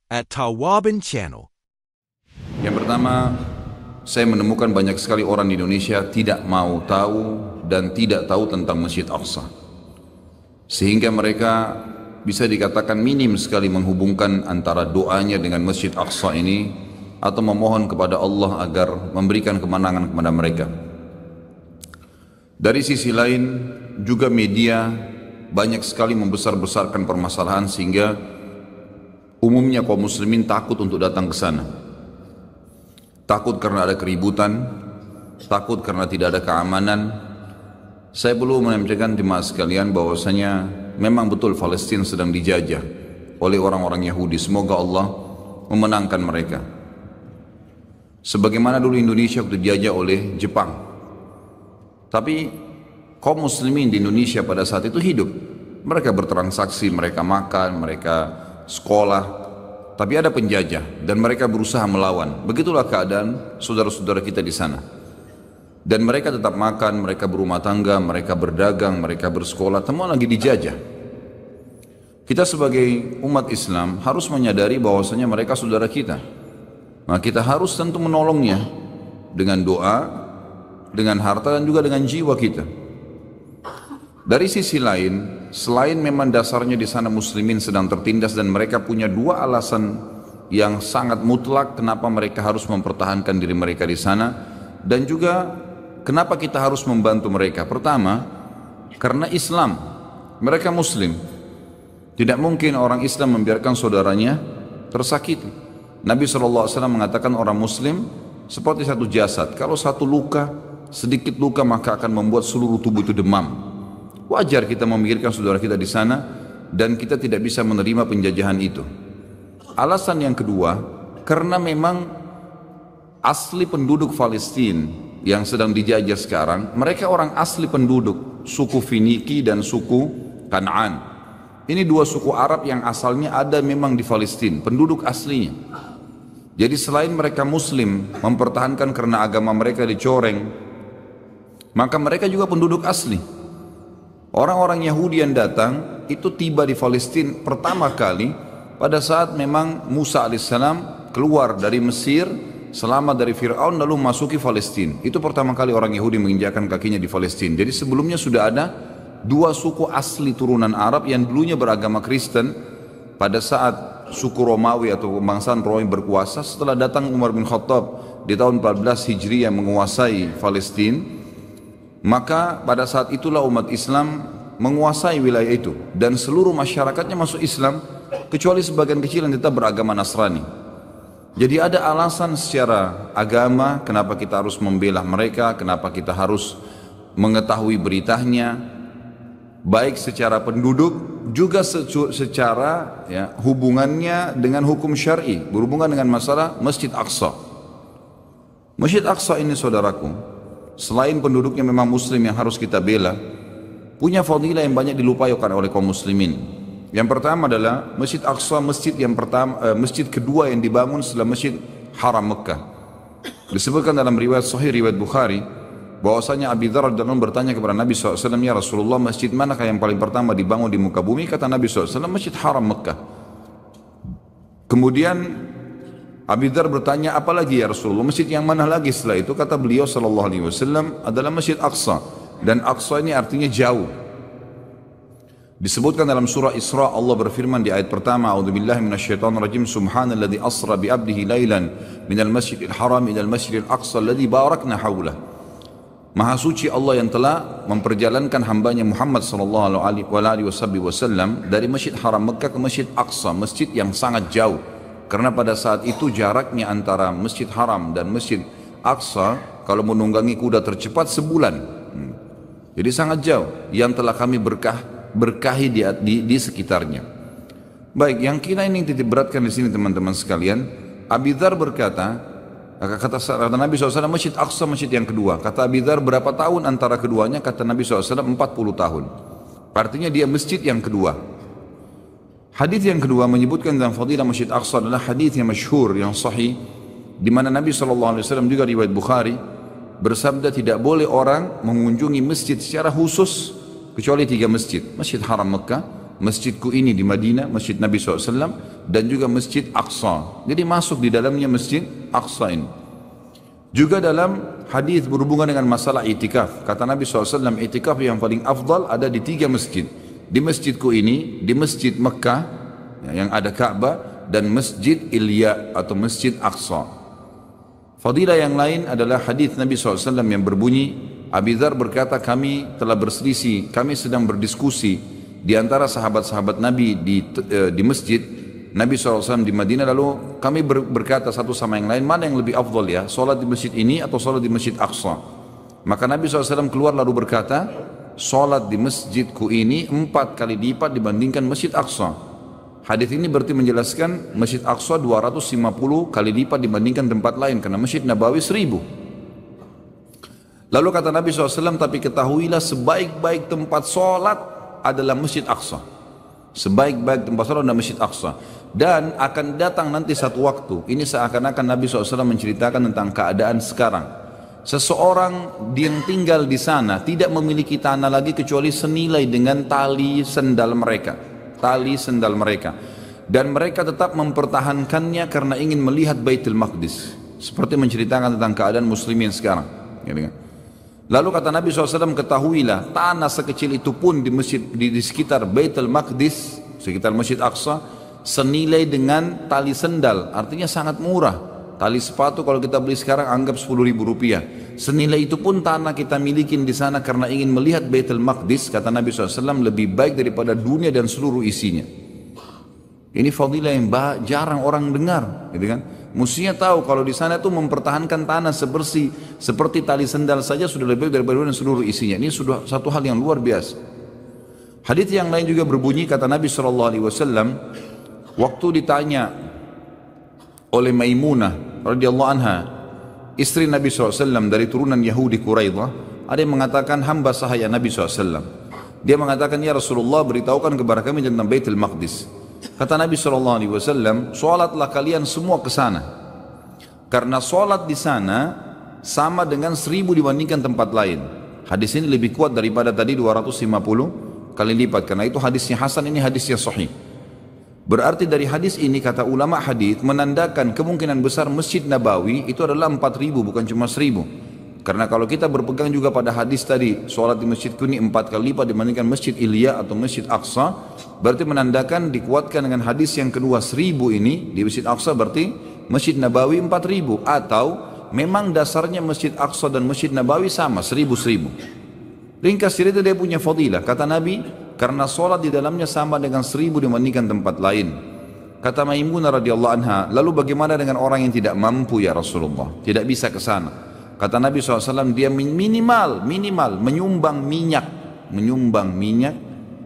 at Tawabin Channel. Yang pertama, saya menemukan banyak sekali orang di Indonesia tidak mau tahu dan tidak tahu tentang Masjid Aqsa. Sehingga mereka bisa dikatakan minim sekali menghubungkan antara doanya dengan Masjid Aqsa ini atau memohon kepada Allah agar memberikan kemenangan kepada mereka. Dari sisi lain, juga media banyak sekali membesar-besarkan permasalahan sehingga umumnya kaum muslimin takut untuk datang ke sana. Takut karena ada keributan, takut karena tidak ada keamanan. Saya perlu menyampaikan jemaah sekalian bahwasanya memang betul Palestina sedang dijajah oleh orang-orang Yahudi. Semoga Allah memenangkan mereka. Sebagaimana dulu Indonesia waktu dijajah oleh Jepang. Tapi kaum muslimin di Indonesia pada saat itu hidup. Mereka bertransaksi, mereka makan, mereka sekolah. Tapi ada penjajah dan mereka berusaha melawan. Begitulah keadaan saudara-saudara kita di sana. Dan mereka tetap makan, mereka berumah tangga, mereka berdagang, mereka bersekolah, semua lagi dijajah. Kita sebagai umat Islam harus menyadari bahwasanya mereka saudara kita. Nah, kita harus tentu menolongnya dengan doa, dengan harta dan juga dengan jiwa kita. Dari sisi lain, selain memang dasarnya di sana muslimin sedang tertindas dan mereka punya dua alasan yang sangat mutlak kenapa mereka harus mempertahankan diri mereka di sana, dan juga kenapa kita harus membantu mereka. Pertama, karena Islam, mereka muslim. Tidak mungkin orang Islam membiarkan saudaranya tersakiti. Nabi SAW mengatakan orang muslim seperti satu jasad. Kalau satu luka, sedikit luka maka akan membuat seluruh tubuh itu demam. Wajar kita memikirkan saudara kita di sana dan kita tidak bisa menerima penjajahan itu. Alasan yang kedua, karena memang asli penduduk Palestina yang sedang dijajah sekarang, mereka orang asli penduduk suku Finiki dan suku Kan'an. Ini dua suku Arab yang asalnya ada memang di Palestina, penduduk aslinya. Jadi selain mereka muslim mempertahankan karena agama mereka dicoreng, maka mereka juga penduduk asli. Orang-orang Yahudi yang datang itu tiba di Palestina pertama kali pada saat memang Musa alaihissalam keluar dari Mesir, selamat dari Fir'aun lalu masuki Palestina. Itu pertama kali orang Yahudi menginjakkan kakinya di Palestina. Jadi sebelumnya sudah ada dua suku asli turunan Arab yang dulunya beragama Kristen. Pada saat suku Romawi atau kebangsaan Romawi berkuasa, setelah datang Umar bin Khattab di tahun 14 Hijriah menguasai Palestina, maka pada saat itulah umat Islam menguasai wilayah itu dan seluruh masyarakatnya masuk Islam kecuali sebagian kecil yang tetap beragama Nasrani. Jadi ada alasan secara agama kenapa kita harus membela mereka, kenapa kita harus mengetahui beritanya, baik secara penduduk juga secara hubungannya dengan hukum syar'i, berhubungan dengan masalah Masjid Aqsa. Masjid Aqsa ini saudaraku, selain penduduknya memang muslim yang harus kita bela, punya fadilah yang banyak dilupakan oleh kaum muslimin. Yang pertama adalah Masjid Aqsa, masjid kedua yang dibangun setelah Masjid Haram Mekah. Disebutkan dalam riwayat Sahih riwayat Bukhari bahwasanya Abi Dzar radhiyallahu anhu bertanya kepada Nabi SAW, ya Rasulullah, masjid manakah yang paling pertama dibangun di muka bumi? Kata Nabi SAW, Masjid Haram Mekah. Kemudian Abi Dzar bertanya, apa lagi ya Rasulullah, masjid yang mana lagi setelah itu? Kata beliau SAW adalah Masjid Aqsa, dan Aqsa ini artinya jauh. Disebutkan dalam surah Isra, Allah berfirman di ayat pertama, A'udzubillahi minasyaitonirrajim, Subhanalladzi asra bi 'abdihi lailan minal masjidil haram ilal masjidil aqsa alladzi barakna haulah. Maha suci Allah yang telah memperjalankan hambanya Muhammad sallallahu alaihi wasallam dari Masjid Haram Mekah ke Masjid Aqsa, masjid yang sangat jauh. Karena pada saat itu jaraknya antara Masjid Haram dan Masjid Aqsa kalau menunggangi kuda tercepat sebulan. Jadi sangat jauh yang telah kami berkahi di sekitarnya. Baik, yang kita ini titik beratkan di sini teman-teman sekalian, Abi Dzar berkata, kata Nabi SAW, Masjid Aqsa masjid yang kedua. Kata Abi Dzar, berapa tahun antara keduanya? Kata Nabi SAW, 40 tahun. Artinya dia masjid yang kedua. Hadis yang kedua menyebutkan dalam fadilah Masjid Aqsa adalah hadis yang masyhur, yang sahih, di mana Nabi SAW juga riwayat Bukhari bersabda, tidak boleh orang mengunjungi masjid secara khusus kecuali 3 masjid. Masjid Haram Mekah, masjidku ini di Madinah, masjid Nabi SAW, dan juga masjid Aqsa. Jadi masuk di dalamnya masjid Aqsa ini. Juga dalam hadis berhubungan dengan masalah itikaf, kata Nabi SAW, itikaf yang paling afdal ada di 3 masjid. Di masjidku ini, di masjid Mekah yang ada Ka'bah, dan masjid Ilya atau masjid Aqsa. Fadilah yang lain adalah hadis Nabi SAW yang berbunyi, Abi Dzar berkata, kami telah berselisih, kami sedang berdiskusi di antara sahabat-sahabat Nabi di masjid Nabi SAW di Madinah, lalu kami berkata satu sama yang lain, mana yang lebih afdal ya, solat di masjid ini atau solat di masjid Aqsa? Maka Nabi SAW keluar lalu berkata, solat di masjidku ini 4 kali lipat dibandingkan masjid Aqsa. Hadis ini berarti menjelaskan masjid Aqsa 250 kali lipat dibandingkan tempat lain, karena masjid Nabawi 1000. Lalu kata Nabi SAW, tapi ketahuilah sebaik-baik tempat solat adalah masjid Aqsa. Sebaik-baik tempat solat adalah masjid Aqsa. Dan akan datang nanti satu waktu, ini seakan-akan Nabi SAW menceritakan tentang keadaan sekarang. Seseorang yang tinggal di sana tidak memiliki tanah lagi kecuali senilai dengan tali sendal mereka. Tali sendal mereka. Dan mereka tetap mempertahankannya karena ingin melihat Baitul Maqdis. Seperti menceritakan tentang keadaan muslimin sekarang. Lalu kata Nabi SAW, ketahuilah tanah sekecil itu pun di masjid di sekitar Baitul Maqdis, sekitar Masjid Aqsa, senilai dengan tali sendal, artinya sangat murah. Tali sepatu kalau kita beli sekarang anggap 10.000 rupiah. Senilai itu pun tanah kita milikin di sana karena ingin melihat Baitul Maqdis, kata Nabi SAW, lebih baik daripada dunia dan seluruh isinya. Ini fadilah yang jarang orang dengar, gitu kan? Mestinya tahu kalau di sana itu mempertahankan tanah seperti tali sendal saja sudah lebih baik daripada dunia dan seluruh isinya. Ini sudah satu hal yang luar biasa. Hadis yang lain juga berbunyi, kata Nabi SAW, waktu ditanya oleh Maimunah radhiyallahu anha, istri Nabi SAW dari turunan Yahudi Quraidah, ada yang mengatakan, hamba sahaya Nabi SAW. Dia mengatakan, ya Rasulullah, beritahukan kepada kami tentang Baitul Maqdis. Kata Nabi SAW, sholatlah kalian semua ke sana, karena sholat di sana sama dengan 1000 dibandingkan tempat lain. Hadis ini lebih kuat daripada tadi 250 kali lipat, karena itu hadisnya hasan, ini hadisnya sahih. Berarti dari hadis ini, kata ulama hadis, menandakan kemungkinan besar Masjid Nabawi itu adalah 4000, bukan cuma 1000. Karena kalau kita berpegang juga pada hadis tadi, sholat di masjidku ini 4 kali lipat dibandingkan Masjid Ilya atau Masjid Aqsa, berarti menandakan dikuatkan dengan hadis yang kedua 1000 ini di Masjid Aqsa, berarti Masjid Nabawi 4000, atau memang dasarnya Masjid Aqsa dan Masjid Nabawi sama 1000. Ringkas cerita dia punya fadilah, kata Nabi, karena sholat di dalamnya sama dengan 1000 dibandingkan tempat lain. Kata Maimunah radhiyallahu anha, lalu bagaimana dengan orang yang tidak mampu ya Rasulullah, tidak bisa ke sana? Kata Nabi SAW, dia minimal menyumbang minyak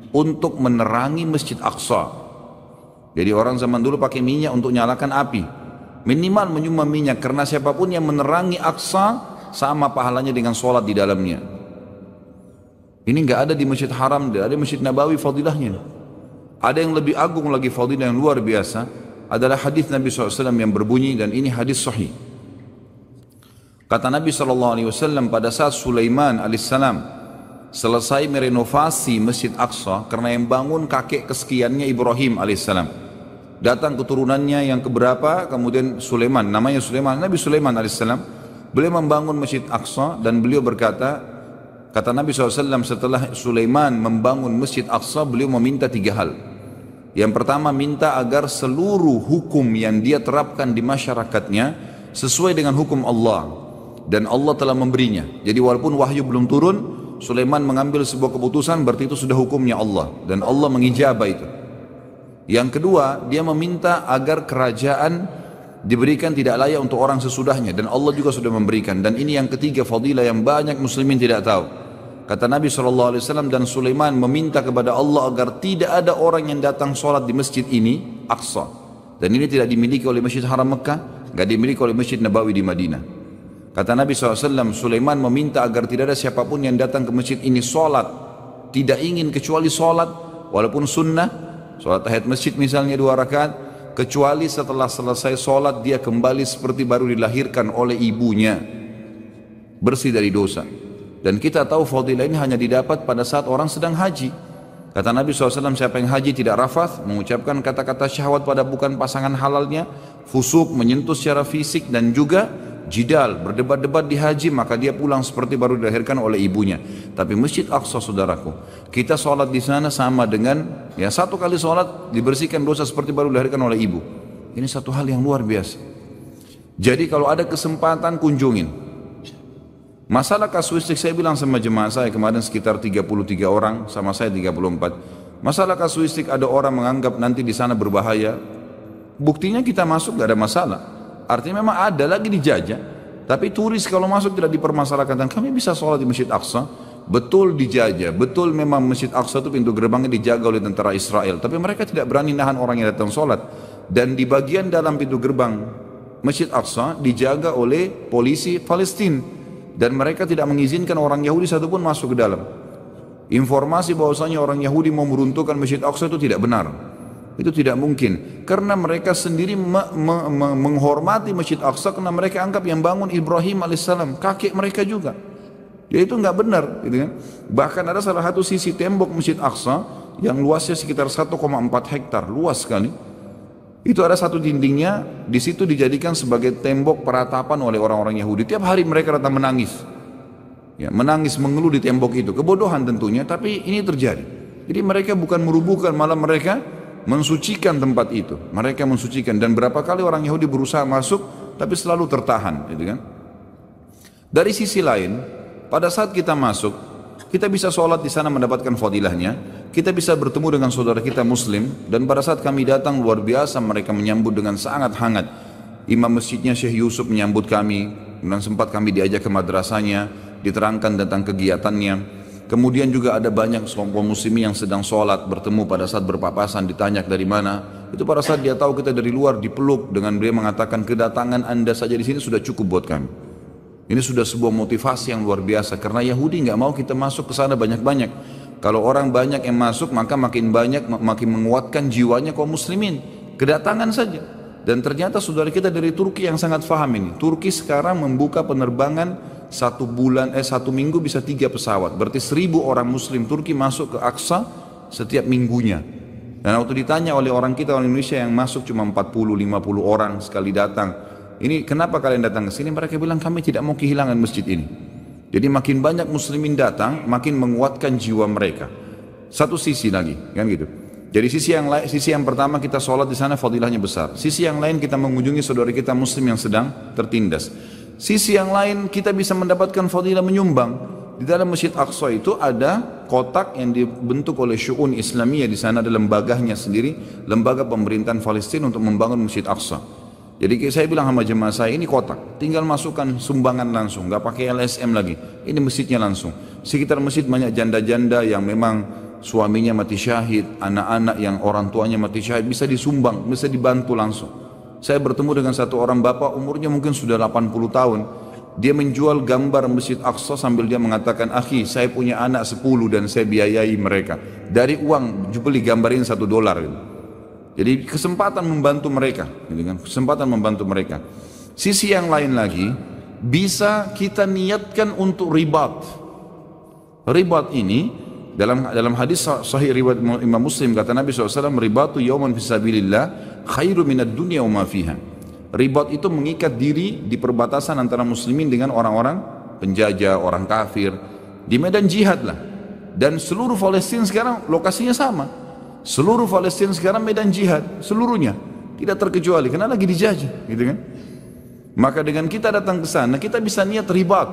untuk menerangi Masjid Aqsa. Jadi orang zaman dulu pakai minyak untuk nyalakan api. Minimal menyumbang minyak, karena siapapun yang menerangi Aqsa sama pahalanya dengan sholat di dalamnya. Ini enggak ada di Masjid Haram, ada di Masjid Nabawi fadilahnya. Ada yang lebih agung lagi fadilah yang luar biasa, adalah hadis Nabi SAW yang berbunyi, dan ini hadis sahih. Kata Nabi SAW, pada saat Sulaiman alaihissalam selesai merenovasi Masjid Aqsa, karena yang bangun kakek kesekiannya Ibrahim alaihissalam, datang keturunannya yang keberapa, kemudian Sulaiman, namanya Sulaiman, Nabi Sulaiman alaihissalam, beliau membangun Masjid Aqsa, dan beliau berkata, kata Nabi SAW, setelah Sulaiman membangun Masjid Aqsa, beliau meminta 3 hal. Yang pertama, minta agar seluruh hukum yang dia terapkan di masyarakatnya sesuai dengan hukum Allah, dan Allah telah memberinya. Jadi walaupun wahyu belum turun, Sulaiman mengambil sebuah keputusan, berarti itu sudah hukumnya Allah, dan Allah mengijabah itu. Yang kedua, dia meminta agar kerajaan diberikan tidak layak untuk orang sesudahnya, dan Allah juga sudah memberikan. Dan ini yang ketiga fadilah yang banyak muslimin tidak tahu. Kata Nabi SAW, dan Sulaiman meminta kepada Allah agar tidak ada orang yang datang sholat di masjid ini, Aqsa. Dan ini tidak dimiliki oleh Masjid Haram Mekah, tidak dimiliki oleh Masjid Nabawi di Madinah. Kata Nabi SAW, Sulaiman meminta agar tidak ada siapapun yang datang ke masjid ini sholat, tidak ingin kecuali sholat, walaupun sunnah, sholat tahiyat masjid misalnya 2 rakaat, kecuali setelah selesai sholat dia kembali seperti baru dilahirkan oleh ibunya, bersih dari dosa. Dan kita tahu fadilah ini hanya didapat pada saat orang sedang haji. Kata Nabi SAW, siapa yang haji tidak rafath, mengucapkan kata-kata syahwat pada bukan pasangan halalnya, fusuk, menyentuh secara fisik, dan juga jidal, berdebat-debat di haji, maka dia pulang seperti baru dilahirkan oleh ibunya. Tapi Masjid Aqsa, saudaraku, kita sholat di sana sama dengan, ya, satu kali sholat dibersihkan dosa seperti baru dilahirkan oleh ibu. Ini satu hal yang luar biasa. Jadi kalau ada kesempatan, kunjungin. Masalah kasuistik, saya bilang sama jemaah saya kemarin sekitar 33 orang, sama saya 34. Masalah kasuistik, ada orang menganggap nanti di sana berbahaya. Buktinya kita masuk gak ada masalah. Artinya memang ada lagi dijajah. Tapi turis kalau masuk tidak dipermasalahkan. Dan kami bisa sholat di Masjid Aqsa. Betul dijajah, betul memang Masjid Aqsa itu pintu gerbangnya dijaga oleh tentara Israel. Tapi mereka tidak berani nahan orang yang datang sholat. Dan di bagian dalam pintu gerbang Masjid Aqsa dijaga oleh polisi Palestina. Dan mereka tidak mengizinkan orang Yahudi satupun masuk ke dalam. Informasi bahwasanya orang Yahudi mau meruntuhkan Masjid Aqsa itu tidak benar. Itu tidak mungkin. Karena mereka sendiri menghormati Masjid Aqsa karena mereka anggap yang bangun Ibrahim alaihissalam, kakek mereka juga. Ya itu nggak benar, gitu kan? Bahkan ada salah satu sisi tembok Masjid Aqsa yang luasnya sekitar 1,4 hektar, luas sekali. Itu ada satu dindingnya, di situ dijadikan sebagai tembok peratapan oleh orang-orang Yahudi. Tiap hari mereka datang menangis, ya, menangis mengeluh di tembok itu. Kebodohan tentunya, tapi ini terjadi. Jadi mereka bukan merubuhkan, malah mereka mensucikan tempat itu. Mereka mensucikan, dan berapa kali orang Yahudi berusaha masuk, tapi selalu tertahan, gitu kan? Dari sisi lain, pada saat kita masuk, kita bisa sholat di sana mendapatkan fadilahnya. Kita bisa bertemu dengan saudara kita muslim, dan pada saat kami datang luar biasa mereka menyambut dengan sangat hangat. Imam masjidnya Syekh Yusuf menyambut kami, dan sempat kami diajak ke madrasahnya, diterangkan tentang kegiatannya. Kemudian juga ada banyak kelompok muslimin yang sedang sholat, bertemu pada saat berpapasan, ditanya dari mana. Itu pada saat dia tahu kita dari luar, dipeluk dengan beliau mengatakan, kedatangan anda saja di sini sudah cukup buat kami. Ini sudah sebuah motivasi yang luar biasa, karena Yahudi nggak mau kita masuk ke sana banyak-banyak. Kalau orang banyak yang masuk, maka makin banyak, makin menguatkan jiwanya kaum muslimin. Kedatangan saja. Dan ternyata saudara kita dari Turki yang sangat paham ini. Turki sekarang membuka penerbangan satu minggu bisa 3 pesawat. Berarti 1.000 orang muslim Turki masuk ke Aqsa setiap minggunya. Dan waktu ditanya oleh orang kita, orang Indonesia yang masuk cuma 40-50 orang sekali datang. Ini kenapa kalian datang ke sini? Mereka bilang kami tidak mau kehilangan masjid ini. Jadi makin banyak muslimin datang, makin menguatkan jiwa mereka. Satu sisi lagi, kan gitu. Jadi sisi yang pertama kita sholat di sana fadilahnya besar. Sisi yang lain kita mengunjungi saudara kita muslim yang sedang tertindas. Sisi yang lain kita bisa mendapatkan fadilah menyumbang. Di dalam Masjid Aqsa itu ada kotak yang dibentuk oleh Syu'un Islamiyah, di sana ada lembaganya sendiri, lembaga pemerintahan Palestina untuk membangun Masjid Aqsa. Jadi saya bilang sama jemaah saya, ini kotak, tinggal masukkan sumbangan langsung, nggak pakai LSM lagi. Ini masjidnya langsung. Sekitar masjid banyak janda-janda yang memang suaminya mati syahid, anak-anak yang orang tuanya mati syahid, bisa disumbang, bisa dibantu langsung. Saya bertemu dengan satu orang bapak, umurnya mungkin sudah 80 tahun. Dia menjual gambar Masjid Aqsa sambil dia mengatakan, akhi, saya punya anak 10 dan saya biayai mereka. Dari uang, beli gambar ini $1. Gitu. Jadi kesempatan membantu mereka, gitu kan? Kesempatan membantu mereka. Sisi yang lain lagi, bisa kita niatkan untuk ribat. Ribat ini dalam hadis sahih riwayat Imam Muslim, kata Nabi SAW, ribatu yauman fisabilillah khairu minad dunya wa ma fiha. Ribat itu mengikat diri di perbatasan antara muslimin dengan orang-orang penjajah, orang kafir, di medan jihad lah. Dan seluruh Palestina sekarang lokasinya sama. Seluruh Palestina sekarang medan jihad, seluruhnya, tidak terkecuali, karena lagi dijajah, gitu kan? Maka dengan kita datang ke sana, kita bisa niat ribat.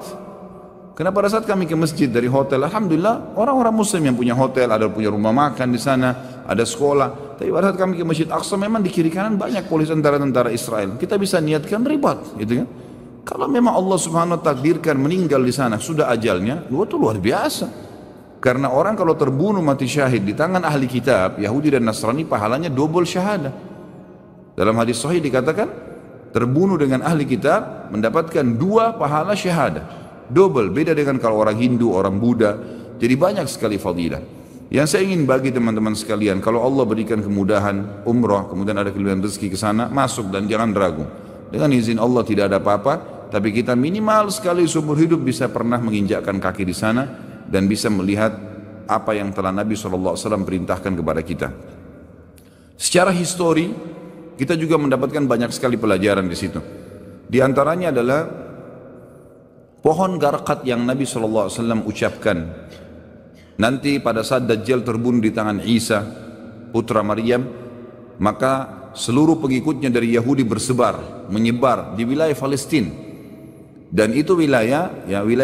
Karena pada saat kami ke masjid dari hotel, alhamdulillah orang-orang muslim yang punya hotel, ada punya rumah makan di sana, ada sekolah. Tapi pada saat kami ke Masjid Aqsa, memang di kiri kanan banyak polisi tentara-tentara Israel. Kita bisa niatkan ribat, gitu kan? Kalau memang Allah Subhanahu wa ta'ala takdirkan meninggal di sana, sudah ajalnya, itu luar biasa. Karena orang kalau terbunuh mati syahid di tangan ahli kitab, Yahudi dan Nasrani, pahalanya double syahadah. Dalam hadis sahih dikatakan, terbunuh dengan ahli kitab mendapatkan 2 pahala syahadah. Double, beda dengan kalau orang Hindu, orang Buddha. Jadi banyak sekali fadilah. Yang saya ingin bagi teman-teman sekalian, kalau Allah berikan kemudahan umrah, kemudian ada kelebihan rezeki ke sana, masuk dan jangan ragu. Dengan izin Allah tidak ada apa-apa, tapi kita minimal sekali seumur hidup bisa pernah menginjakkan kaki di sana dan bisa melihat apa yang telah Nabi SAW perintahkan kepada kita. Secara histori, kita juga mendapatkan banyak sekali pelajaran di situ. Di antaranya adalah pohon garqat yang Nabi SAW ucapkan. Nanti pada saat Dajjal terbunuh di tangan Isa, putra Maryam, maka seluruh pengikutnya dari Yahudi menyebar di wilayah Palestina. Dan itu wilayah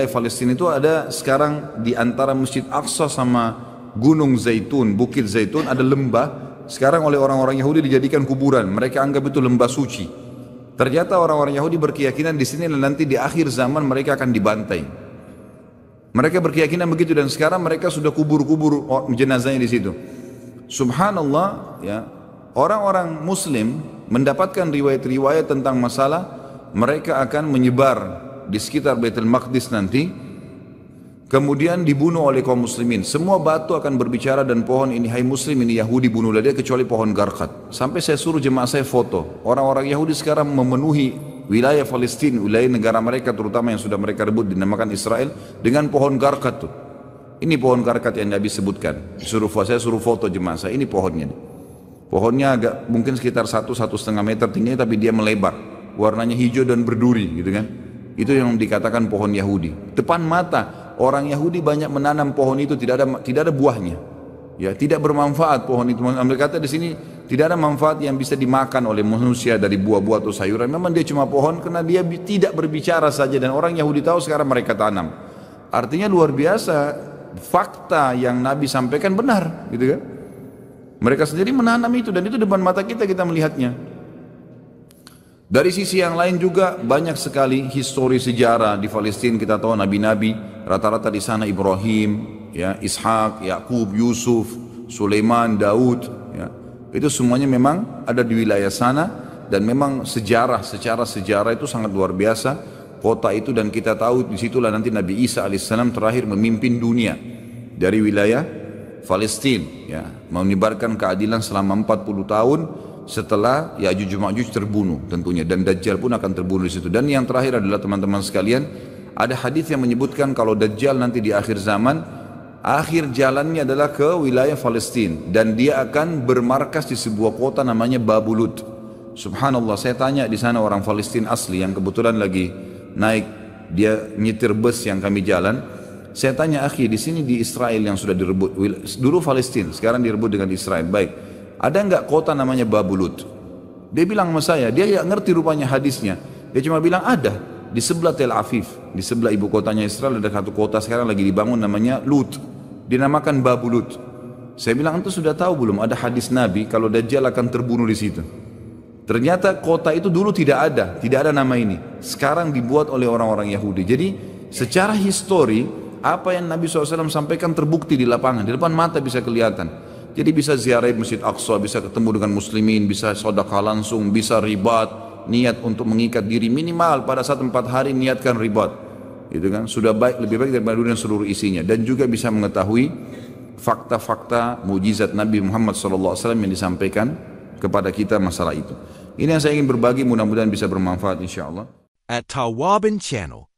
Palestina itu ada sekarang di antara Masjid Aqsa sama Gunung Zaitun, Bukit Zaitun, ada lembah. Sekarang oleh orang-orang Yahudi dijadikan kuburan. Mereka anggap itu lembah suci. Ternyata orang-orang Yahudi berkeyakinan di sini nanti di akhir zaman mereka akan dibantai. Mereka berkeyakinan begitu dan sekarang mereka sudah kubur-kubur jenazahnya di situ. Subhanallah, ya. Orang-orang Muslim mendapatkan riwayat-riwayat tentang masalah mereka akan menyebar di sekitar Baitul Maqdis nanti, kemudian dibunuh oleh kaum muslimin. Semua batu akan berbicara dan pohon ini, hai muslim, ini Yahudi, bunuhlah dia, kecuali pohon garqat. Sampai saya suruh jemaah saya foto. Orang-orang Yahudi sekarang memenuhi wilayah Palestina, wilayah negara mereka terutama yang sudah mereka rebut dinamakan Israel, dengan pohon garqat tuh. Ini pohon garqat yang Nabi sebutkan. Saya suruh foto jemaah saya, ini pohonnya. Pohonnya agak mungkin sekitar 1-1,5 meter tingginya, tapi dia melebar. Warnanya hijau dan berduri gitu kan. Itu yang dikatakan pohon Yahudi. Depan mata orang Yahudi banyak menanam pohon itu, tidak ada buahnya. Ya, tidak bermanfaat pohon itu. Mereka kata di sini tidak ada manfaat yang bisa dimakan oleh manusia dari buah-buah atau sayuran. Memang dia cuma pohon karena dia tidak berbicara saja dan orang Yahudi tahu sekarang mereka tanam. Artinya luar biasa, fakta yang Nabi sampaikan benar, gitu kan? Mereka sendiri menanam itu dan itu depan mata kita melihatnya. Dari sisi yang lain juga banyak sekali histori sejarah di Palestina. Kita tahu nabi-nabi rata-rata di sana Ibrahim, ya, Ishak, Yakub, Yusuf, Sulaiman, Daud, ya. Itu semuanya memang ada di wilayah sana dan memang secara sejarah itu sangat luar biasa kota itu, dan kita tahu disitulah nanti Nabi Isa alaihissalam terakhir memimpin dunia dari wilayah Palestina, ya, menyebarkan keadilan selama 40 tahun. Setelah Ya'juj Ma'juj terbunuh tentunya, dan Dajjal pun akan terbunuh di situ. Dan yang terakhir adalah teman-teman sekalian, ada hadis yang menyebutkan kalau Dajjal nanti di akhir zaman, akhir jalannya adalah ke wilayah Palestina dan dia akan bermarkas di sebuah kota namanya Babulut. Subhanallah, saya tanya di sana orang Palestina asli yang kebetulan lagi naik, dia nyetir bus yang kami jalan. Saya tanya, akhi, di sini di Israel yang sudah direbut, dulu Palestina, sekarang direbut dengan Israel, baik. Ada enggak kota namanya Babulut? Dia bilang sama saya, dia enggak ngerti rupanya hadisnya. Dia cuma bilang ada di sebelah Tel Aviv, di sebelah ibu kotanya Israel ada satu kota sekarang lagi dibangun namanya Lut, dinamakan Babulut. Saya bilang, itu sudah tahu belum ada hadis Nabi kalau Dajjal akan terbunuh di situ? Ternyata kota itu dulu tidak ada nama ini. Sekarang dibuat oleh orang-orang Yahudi. Jadi secara histori apa yang Nabi SAW sampaikan terbukti di lapangan, di depan mata bisa kelihatan. Jadi bisa ziarah Masjid Aqsa, bisa ketemu dengan muslimin, bisa sedekah langsung, bisa ribat, niat untuk mengikat diri minimal pada saat 4 hari niatkan ribat. Gitu kan? Sudah baik, lebih baik daripada dunia seluruh isinya, dan juga bisa mengetahui fakta-fakta mujizat Nabi Muhammad SAW yang disampaikan kepada kita masalah itu. Ini yang saya ingin berbagi, mudah-mudahan bisa bermanfaat insyaallah. At Tawabin Channel.